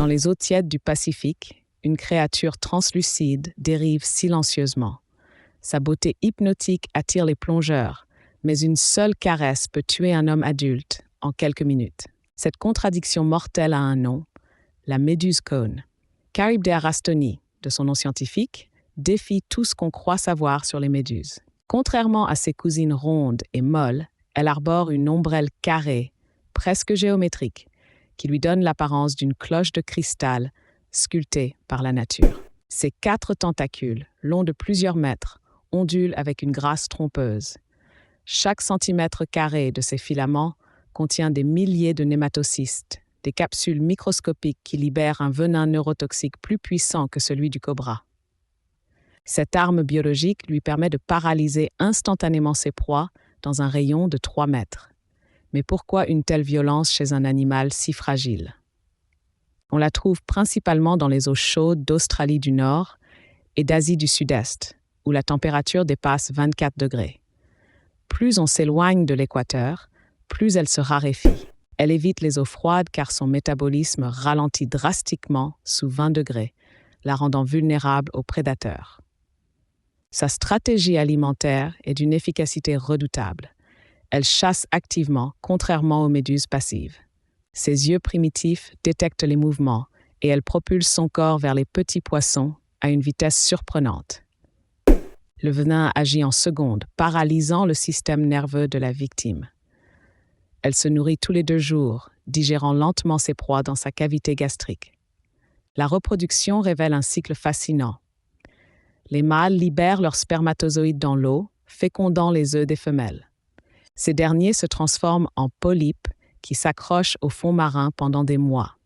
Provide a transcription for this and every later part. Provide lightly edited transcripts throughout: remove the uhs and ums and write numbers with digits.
Dans les eaux tièdes du Pacifique, une créature translucide dérive silencieusement. Sa beauté hypnotique attire les plongeurs, mais une seule caresse peut tuer un homme adulte en quelques minutes. Cette contradiction mortelle a un nom, la méduse cône. Charybdea rastoni, de son nom scientifique, défie tout ce qu'on croit savoir sur les méduses. Contrairement à ses cousines rondes et molles, elle arbore une ombrelle carrée, presque géométrique, qui lui donne l'apparence d'une cloche de cristal sculptée par la nature. Ses 4 tentacules, longs de plusieurs mètres, ondulent avec une grâce trompeuse. Chaque centimètre carré de ces filaments contient des milliers de nématocystes, des capsules microscopiques qui libèrent un venin neurotoxique plus puissant que celui du cobra. Cette arme biologique lui permet de paralyser instantanément ses proies dans un rayon de 3 mètres. Mais pourquoi une telle violence chez un animal si fragile? On la trouve principalement dans les eaux chaudes d'Australie du Nord et d'Asie du Sud-Est, où la température dépasse 24 degrés. Plus on s'éloigne de l'équateur, plus elle se raréfie. Elle évite les eaux froides car son métabolisme ralentit drastiquement sous 20 degrés, la rendant vulnérable aux prédateurs. Sa stratégie alimentaire est d'une efficacité redoutable. Elle chasse activement, contrairement aux méduses passives. Ses yeux primitifs détectent les mouvements et elle propulse son corps vers les petits poissons à une vitesse surprenante. Le venin agit en secondes, paralysant le système nerveux de la victime. Elle se nourrit tous les 2 jours, digérant lentement ses proies dans sa cavité gastrique. La reproduction révèle un cycle fascinant. Les mâles libèrent leurs spermatozoïdes dans l'eau, fécondant les œufs des femelles. Ces derniers se transforment en polypes qui s'accrochent au fond marin pendant des mois.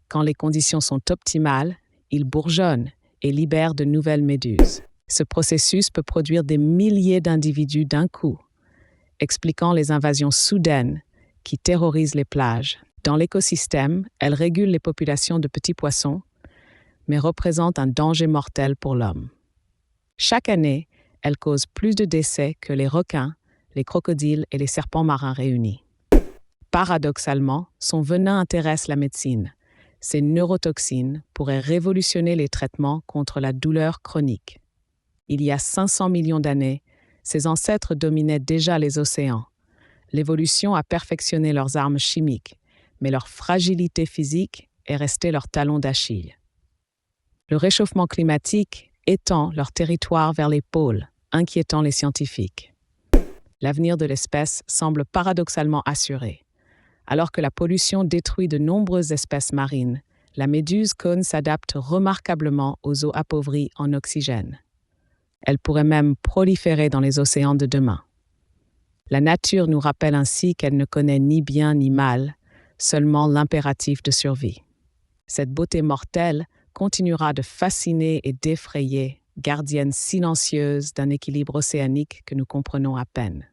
Quand les conditions sont optimales, ils bourgeonnent et libèrent de nouvelles méduses. Ce processus peut produire des milliers d'individus d'un coup, expliquant les invasions soudaines qui terrorisent les plages. Dans l'écosystème, elles régulent les populations de petits poissons, mais représentent un danger mortel pour l'homme. Chaque année, elles causent plus de décès que les requins, les crocodiles et les serpents marins réunis. Paradoxalement, son venin intéresse la médecine. Ces neurotoxines pourraient révolutionner les traitements contre la douleur chronique. Il y a 500 millions d'années, ses ancêtres dominaient déjà les océans. L'évolution a perfectionné leurs armes chimiques, mais leur fragilité physique est restée leur talon d'Achille. Le réchauffement climatique étend leur territoire vers les pôles, inquiétant les scientifiques. L'avenir de l'espèce semble paradoxalement assuré. Alors que la pollution détruit de nombreuses espèces marines, la méduse cône s'adapte remarquablement aux eaux appauvries en oxygène. Elle pourrait même proliférer dans les océans de demain. La nature nous rappelle ainsi qu'elle ne connaît ni bien ni mal, seulement l'impératif de survie. Cette beauté mortelle continuera de fasciner et d'effrayer, gardienne silencieuse d'un équilibre océanique que nous comprenons à peine.